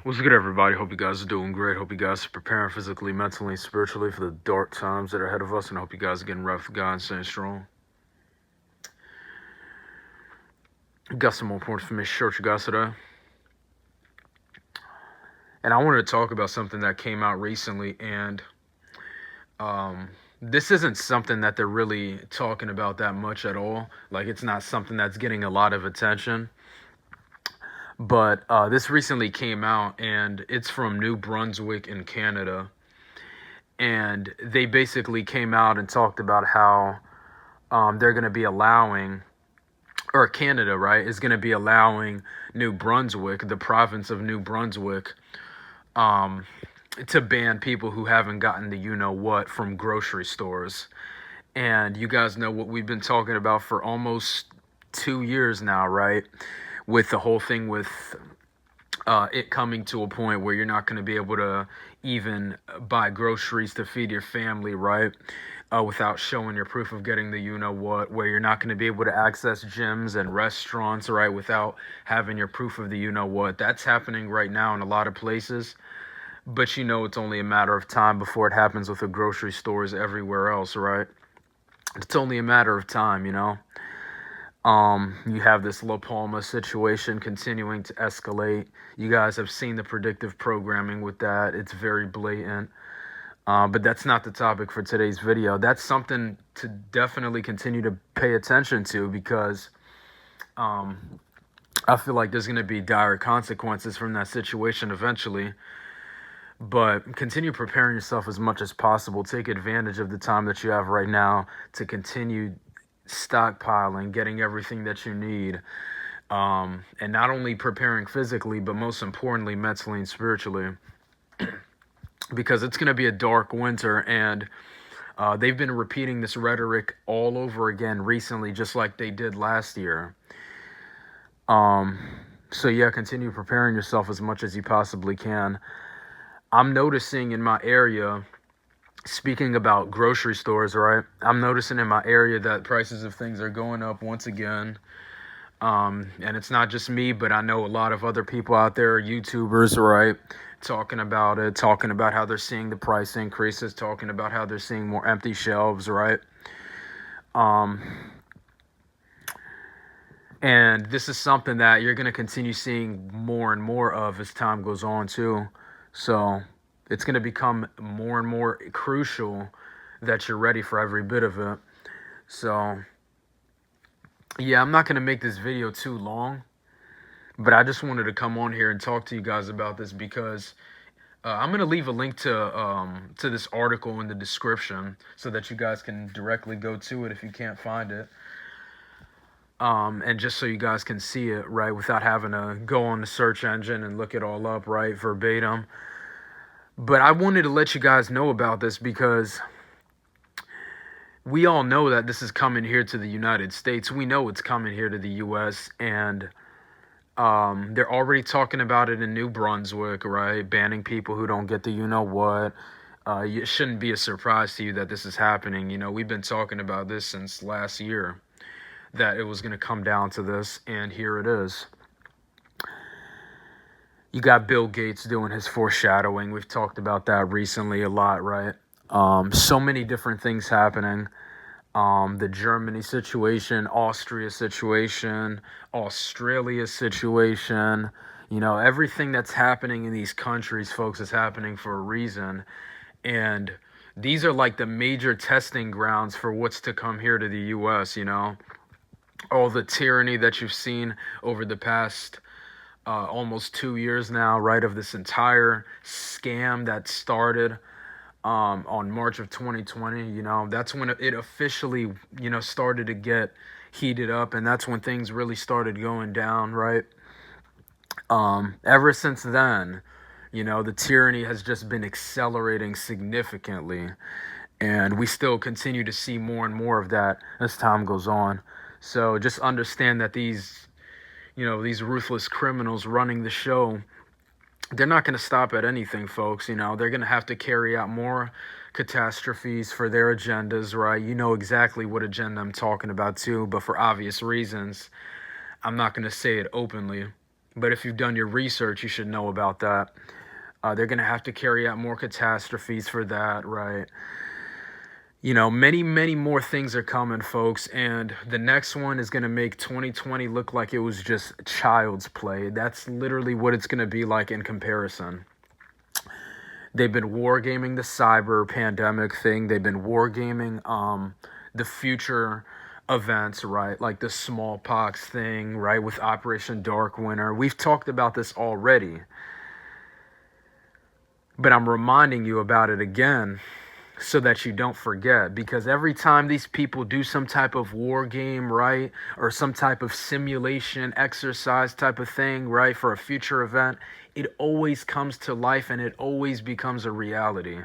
What's good, everybody? Hope you guys are doing great. Hope you guys are preparing physically, mentally, and spiritually for the dark times that are ahead of us, and I hope you guys are getting right for God and staying strong. Got some more important information to share with you guys today. And I wanted to talk about something that came out recently, and this isn't something that they're really talking about that much at all. Like, it's not something that's getting a lot of attention. But this recently came out, and it's from New Brunswick in Canada. And they basically came out and talked about how they're going to be allowing, or Canada, right, is going to be allowing New Brunswick, the province of New Brunswick, to ban people who haven't gotten the you know what from grocery stores. And you guys know what we've been talking about for almost 2 years now, right? With the whole thing with it coming to a point where you're not going to be able to even buy groceries to feed your family, right? Without showing your proof of getting the you know what, where you're not going to be able to access gyms and restaurants, right, without having your proof of the you know what. That's happening right now in a lot of places, but you know it's only a matter of time before it happens with the grocery stores everywhere else, right? It's only a matter of time, you know. You have this La Palma situation continuing to escalate. You guys have seen the predictive programming with that. It's very blatant. But that's not the topic for today's video. That's something to definitely continue to pay attention to because I feel like there's going to be dire consequences from that situation eventually. But continue preparing yourself as much as possible. Take advantage of the time that you have right now to continue stockpiling, getting everything that you need. And not only preparing physically, but most importantly, mentally and spiritually. Because it's going to be a dark winter, and they've been repeating this rhetoric all over again recently, just like they did last year. So yeah, continue preparing yourself as much as you possibly can. I'm noticing in my area, speaking about grocery stores, right? I'm noticing in my area that prices of things are going up once again. And it's not just me, but I know a lot of other people out there, YouTubers, right? Talking about it, talking about how they're seeing the price increases, talking about how they're seeing more empty shelves, right? And this is something that you're going to continue seeing more and more of as time goes on, too. So it's going to become more and more crucial that you're ready for every bit of it. So, yeah, I'm not going to make this video too long, but I just wanted to come on here and talk to you guys about this because I'm going to leave a link to this article in the description so that you guys can directly go to it if you can't find it. And just so you guys can see it, right, without having to go on the search engine and look it all up, right, verbatim. But I wanted to let you guys know about this because we all know that this is coming here to the United States. We know it's coming here to the U.S., and they're already talking about it in New Brunswick, right, banning people who don't get the you-know-what. It shouldn't be a surprise to you that this is happening. You know, we've been talking about this since last year, that it was going to come down to this, and here it is. You got Bill Gates doing his foreshadowing. We've talked about that recently a lot, right? So many different things happening. The Germany situation, Austria situation, Australia situation. You know, everything that's happening in these countries, folks, is happening for a reason. And these are like the major testing grounds for what's to come here to the U.S., you know? All the tyranny that you've seen over the past almost 2 years now, right, of this entire scam that started on March of 2020, you know, that's when it officially, you know, started to get heated up, and that's when things really started going down, right? Ever since then, you know, the tyranny has just been accelerating significantly, and we still continue to see more and more of that as time goes on. So just understand that these, you know, these ruthless criminals running the show, they're not going to stop at anything, folks. You know, they're going to have to carry out more catastrophes for their agendas, right? You know exactly what agenda I'm talking about, too, but for obvious reasons, I'm not going to say it openly. But if you've done your research, you should know about that. They're going to have to carry out more catastrophes for that, right? You know, many, many more things are coming, folks. And the next one is going to make 2020 look like it was just child's play. That's literally what it's going to be like in comparison. They've been wargaming the cyber pandemic thing. They've been wargaming the future events, right? Like the smallpox thing, right? With Operation Dark Winter. We've talked about this already, but I'm reminding you about it again so that you don't forget, because every time these people do some type of war game, right, or some type of simulation exercise type of thing, right, for a future event, it always comes to life and it always becomes a reality.